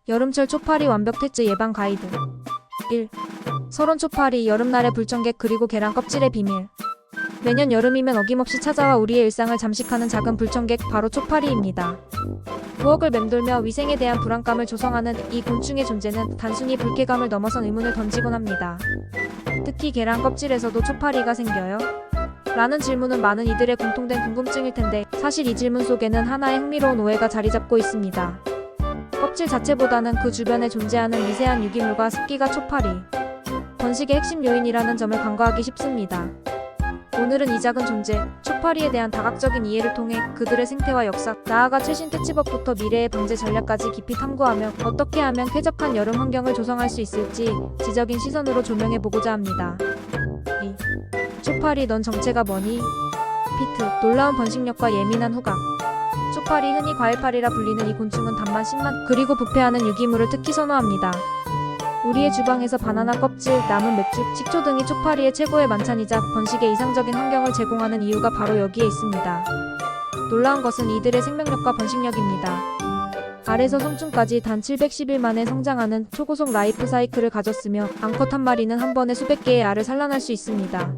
여름철 초파리 완벽 퇴치 예방 가이드 1. 설원 초파리 여름날의 불청객 그리고 계란 껍질의 비밀. 매년 여름이면 어김없이 찾아와 우리의 일상을 잠식하는 작은 불청객 바로 초파리입니다. 부엌을 맴돌며 위생에 대한 불안감을 조성하는 이 곤충의 존재는 단순히 불쾌감을 넘어선 의문을 던지곤 합니다. 특히 계란 껍질에서도 초파리가 생겨요? 라는 질문은 많은 이들의 공통된 궁금증일 텐데 사실 이 질문 속에는 하나의 흥미로운 오해가 자리 잡고 있습니다. 껍질 자체보다는 그 주변에 존재하는 미세한 유기물과 습기가 초파리 번식의 핵심 요인이라는 점을 간과하기 쉽습니다. 오늘은 이 작은 존재, 초파리에 대한 다각적인 이해를 통해 그들의 생태와 역사, 나아가 최신 퇴치법부터 미래의 방제 전략까지 깊이 탐구하며 어떻게 하면 쾌적한 여름 환경을 조성할 수 있을지 지적인 시선으로 조명해보고자 합니다. 2. 초파리 넌 정체가 뭐니? 피트, 놀라운 번식력과 예민한 후각. 초파리 흔히 과일파리라 불리는 이 곤충은 단만 10만 그리고 부패하는 유기물을 특히 선호합니다. 우리의 주방에서 바나나 껍질, 남은 맥주, 식초 등이 초파리의 최고의 만찬이자 번식에 이상적인 환경을 제공하는 이유가 바로 여기에 있습니다. 놀라운 것은 이들의 생명력과 번식력입니다. 알에서 성충까지 단 710일 만에 성장하는 초고속 라이프 사이클을 가졌으며 암컷 한 마리는 한 번에 수백 개의 알을 산란할 수 있습니다.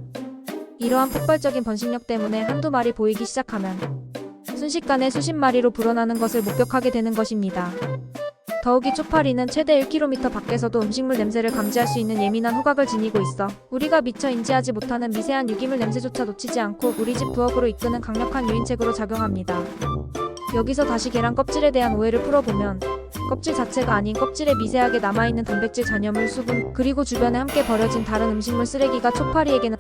이러한 폭발적인 번식력 때문에 한두 마리 보이기 시작하면 순식간에 수십 마리로 불어나는 것을 목격하게 되는 것입니다. 더욱이 초파리는 최대 1km 밖에서도 음식물 냄새를 감지할 수 있는 예민한 후각을 지니고 있어 우리가 미처 인지하지 못하는 미세한 유기물 냄새조차 놓치지 않고 우리 집 부엌으로 이끄는 강력한 유인책으로 작용합니다. 여기서 다시 계란 껍질에 대한 오해를 풀어보면 껍질 자체가 아닌 껍질에 미세하게 남아있는 단백질 잔여물, 수분, 그리고 주변에 함께 버려진 다른 음식물 쓰레기가 초파리에게는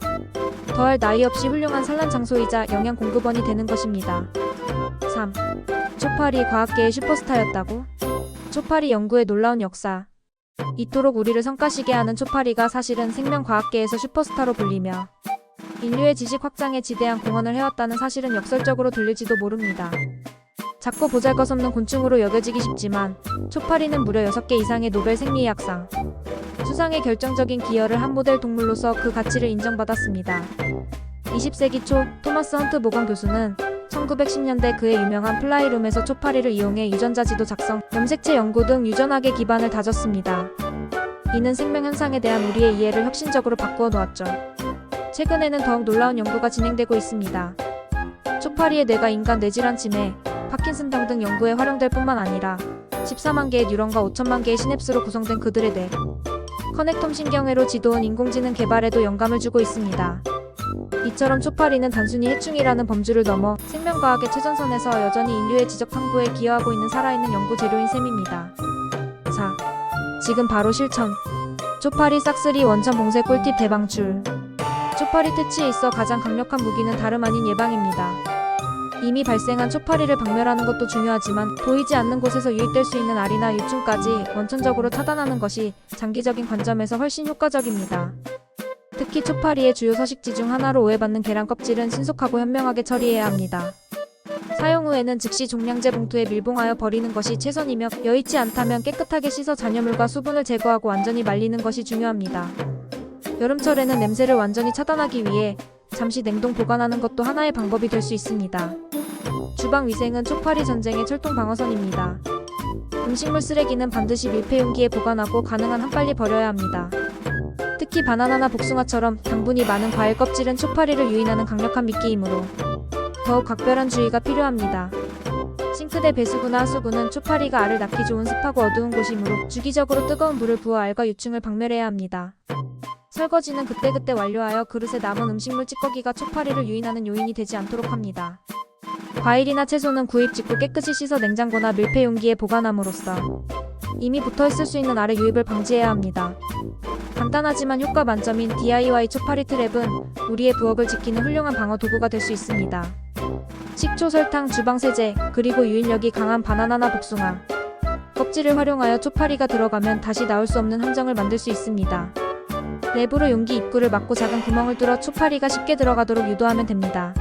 더할 나위 없이 훌륭한 산란 장소이자 영양 공급원이 되는 것입니다. 3. 초파리 과학계의 슈퍼스타였다고? 초파리 연구의 놀라운 역사. 이토록 우리를 성가시게 하는 초파리가 사실은 생명과학계에서 슈퍼스타로 불리며 인류의 지식 확장에 지대한 공헌을 해왔다는 사실은 역설적으로 들릴지도 모릅니다. 작고 보잘것없는 곤충으로 여겨지기 쉽지만 초파리는 무려 6개 이상의 노벨 생리의학상 수상에 결정적인 기여를 한 모델 동물로서 그 가치를 인정받았습니다. 20세기 초 토마스 헌트 보건 교수는 1910년대 그의 유명한 플라이룸에서 초파리를 이용해 유전자 지도 작성, 염색체 연구 등 유전학의 기반을 다졌습니다. 이는 생명 현상에 대한 우리의 이해를 혁신적으로 바꾸어 놓았죠. 최근에는 더욱 놀라운 연구가 진행되고 있습니다. 초파리의 뇌가 인간 뇌질환 치매, 파킨슨병 등 연구에 활용될 뿐만 아니라 14만 개의 뉴런과 5천만 개의 시냅스로 구성된 그들의 뇌, 커넥텀 신경회로 지도원 인공지능 개발에도 영감을 주고 있습니다. 이처럼 초파리는 단순히 해충이라는 범주를 넘어 생명과학의 최전선에서 여전히 인류의 지적 탐구에 기여하고 있는 살아있는 연구 재료인 셈입니다. 4. 지금 바로 실천. 초파리 싹쓸이 원천 봉쇄 꿀팁 대방출. 초파리 퇴치에 있어 가장 강력한 무기는 다름 아닌 예방입니다. 이미 발생한 초파리를 박멸하는 것도 중요하지만 보이지 않는 곳에서 유입될 수 있는 알이나 유충까지 원천적으로 차단하는 것이 장기적인 관점에서 훨씬 효과적입니다. 특히 초파리의 주요 서식지 중 하나로 오해받는 계란 껍질은 신속하고 현명하게 처리해야 합니다. 사용 후에는 즉시 종량제 봉투에 밀봉하여 버리는 것이 최선이며 여의치 않다면 깨끗하게 씻어 잔여물과 수분을 제거하고 완전히 말리는 것이 중요합니다. 여름철에는 냄새를 완전히 차단하기 위해 잠시 냉동 보관하는 것도 하나의 방법이 될 수 있습니다. 주방 위생은 초파리 전쟁의 철통 방어선입니다. 음식물 쓰레기는 반드시 밀폐용기에 보관하고 가능한 한 빨리 버려야 합니다. 특히 바나나나 복숭아처럼 당분이 많은 과일 껍질은 초파리를 유인하는 강력한 미끼이므로 더욱 각별한 주의가 필요합니다. 싱크대 배수구나 하수구는 초파리가 알을 낳기 좋은 습하고 어두운 곳이므로 주기적으로 뜨거운 물을 부어 알과 유충을 박멸해야 합니다. 설거지는 그때그때 완료하여 그릇에 남은 음식물 찌꺼기가 초파리를 유인하는 요인이 되지 않도록 합니다. 과일이나 채소는 구입 직후 깨끗이 씻어 냉장고나 밀폐용기에 보관함으로써 이미 붙어있을 수 있는 알의 유입을 방지해야 합니다. 간단하지만 효과 만점인 DIY 초파리 트랩은 우리의 부엌을 지키는 훌륭한 방어 도구가 될 수 있습니다. 식초, 설탕, 주방세제, 그리고 유인력이 강한 바나나나 복숭아 껍질을 활용하여 초파리가 들어가면 다시 나올 수 없는 함정을 만들 수 있습니다. 랩으로 용기 입구를 막고 작은 구멍을 뚫어 초파리가 쉽게 들어가도록 유도하면 됩니다.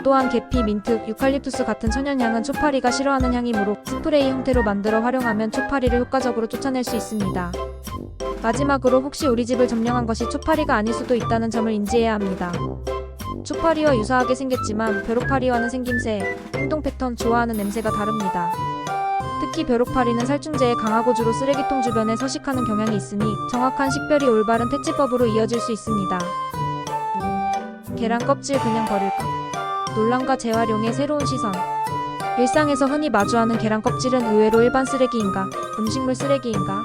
또한 계피, 민트, 유칼립투스 같은 천연향은 초파리가 싫어하는 향이므로 스프레이 형태로 만들어 활용하면 초파리를 효과적으로 쫓아낼 수 있습니다. 마지막으로 혹시 우리 집을 점령한 것이 초파리가 아닐 수도 있다는 점을 인지해야 합니다. 초파리와 유사하게 생겼지만 벼룩파리와는 생김새, 행동 패턴, 좋아하는 냄새가 다릅니다. 특히 벼룩파리는 살충제에 강하고 주로 쓰레기통 주변에 서식하는 경향이 있으니 정확한 식별이 올바른 퇴치법으로 이어질 수 있습니다. 계란 껍질 그냥 버릴까? 논란과 재활용의 새로운 시선. 일상에서 흔히 마주하는 계란 껍질은 의외로 일반 쓰레기인가, 음식물 쓰레기인가?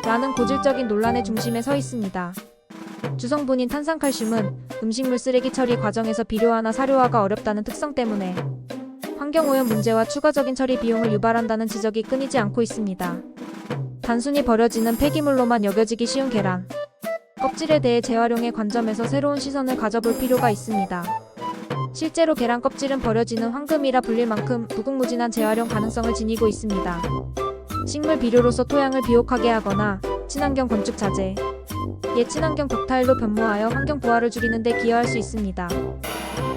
라는 고질적인 논란의 중심에 서 있습니다. 주성분인 탄산칼슘은 음식물 쓰레기 처리 과정에서 비료화나 사료화가 어렵다는 특성 때문에 환경오염 문제와 추가적인 처리 비용을 유발한다는 지적이 끊이지 않고 있습니다. 단순히 버려지는 폐기물로만 여겨지기 쉬운 계란 껍질에 대해 재활용의 관점에서 새로운 시선을 가져볼 필요가 있습니다. 실제로 계란 껍질은 버려지는 황금이라 불릴 만큼 무궁무진한 재활용 가능성을 지니고 있습니다. 식물 비료로서 토양을 비옥하게 하거나 친환경 건축 자재, 친환경 벽타일로 변모하여 환경 부하를 줄이는 데 기여할 수 있습니다.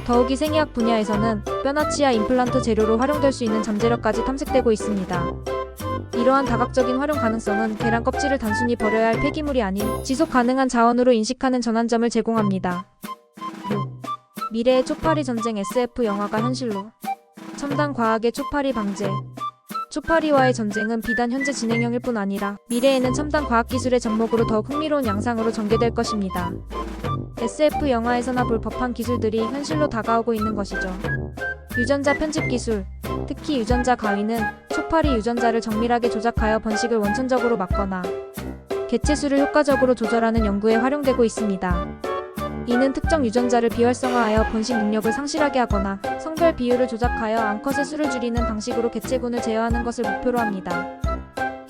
더욱이 생의학 분야에서는 뼈나 치아 임플란트 재료로 활용될 수 있는 잠재력까지 탐색되고 있습니다. 이러한 다각적인 활용 가능성은 계란 껍질을 단순히 버려야 할 폐기물이 아닌 지속 가능한 자원으로 인식하는 전환점을 제공합니다. 미래의 초파리 전쟁 SF 영화가 현실로. 첨단 과학의 초파리 방제. 초파리와의 전쟁은 비단 현재 진행형일 뿐 아니라 미래에는 첨단 과학기술의 접목으로 더욱 흥미로운 양상으로 전개될 것입니다. SF 영화에서나 볼 법한 기술들이 현실로 다가오고 있는 것이죠. 유전자 편집 기술, 특히 유전자 가위는 초파리 유전자를 정밀하게 조작하여 번식을 원천적으로 막거나 개체수를 효과적으로 조절하는 연구에 활용되고 있습니다. 이는 특정 유전자를 비활성화하여 번식 능력을 상실하게 하거나 성별 비율을 조작하여 암컷의 수를 줄이는 방식으로 개체군을 제어하는 것을 목표로 합니다.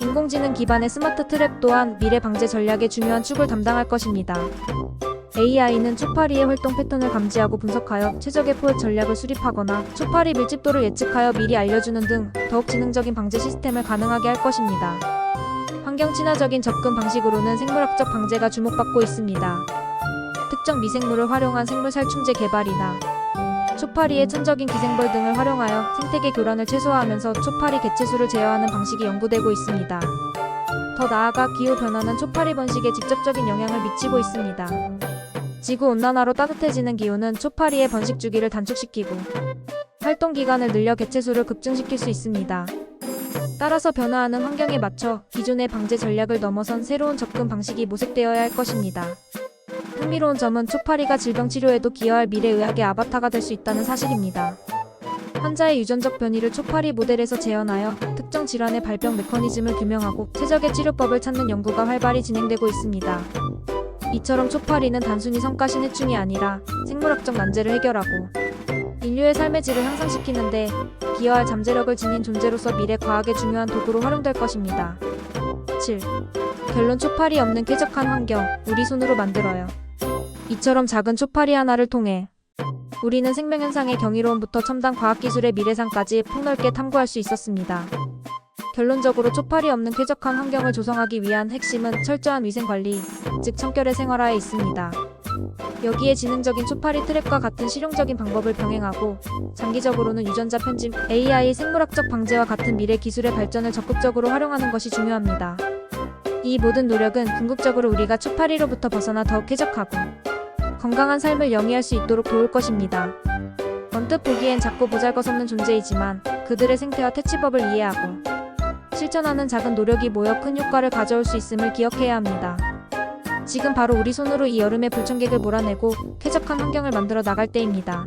인공지능 기반의 스마트 트랩 또한 미래 방제 전략의 중요한 축을 담당할 것입니다. AI는 초파리의 활동 패턴을 감지하고 분석하여 최적의 포획 전략을 수립하거나 초파리 밀집도를 예측하여 미리 알려주는 등 더욱 지능적인 방제 시스템을 가능하게 할 것입니다. 환경 친화적인 접근 방식으로는 생물학적 방제가 주목받고 있습니다. 특정 미생물을 활용한 생물 살충제 개발이나 초파리의 천적인 기생벌 등을 활용하여 생태계 교란을 최소화하면서 초파리 개체수를 제어하는 방식이 연구되고 있습니다. 더 나아가 기후변화는 초파리 번식에 직접적인 영향을 미치고 있습니다. 지구온난화로 따뜻해지는 기후는 초파리의 번식 주기를 단축시키고 활동 기간을 늘려 개체수를 급증시킬 수 있습니다. 따라서 변화하는 환경에 맞춰 기존의 방제 전략을 넘어선 새로운 접근 방식이 모색되어야 할 것입니다. 흥미로운 점은 초파리가 질병 치료에도 기여할 미래의학의 아바타가 될 수 있다는 사실입니다. 환자의 유전적 변이를 초파리 모델에서 재현하여 특정 질환의 발병 메커니즘을 규명하고 최적의 치료법을 찾는 연구가 활발히 진행되고 있습니다. 이처럼 초파리는 단순히 성가신해충이 아니라 생물학적 난제를 해결하고 인류의 삶의 질을 향상시키는 데 기여할 잠재력을 지닌 존재로서 미래 과학의 중요한 도구로 활용될 것입니다. 7. 결론 초파리 없는 쾌적한 환경, 우리 손으로 만들어요. 이처럼 작은 초파리 하나를 통해 우리는 생명현상의 경이로움부터 첨단 과학기술의 미래상까지 폭넓게 탐구할 수 있었습니다. 결론적으로 초파리 없는 쾌적한 환경을 조성하기 위한 핵심은 철저한 위생관리, 즉 청결의 생활화에 있습니다. 여기에 지능적인 초파리 트랩과 같은 실용적인 방법을 병행하고 장기적으로는 유전자 편집, AI, 생물학적 방제와 같은 미래 기술의 발전을 적극적으로 활용하는 것이 중요합니다. 이 모든 노력은 궁극적으로 우리가 초파리로부터 벗어나 더욱 쾌적하고 건강한 삶을 영위할 수 있도록 도울 것입니다. 언뜻 보기엔 작고 보잘것없는 존재이지만 그들의 생태와 퇴치법을 이해하고 실천하는 작은 노력이 모여 큰 효과를 가져올 수 있음을 기억해야 합니다. 지금 바로 우리 손으로 이 여름의 불청객을 몰아내고 쾌적한 환경을 만들어 나갈 때입니다.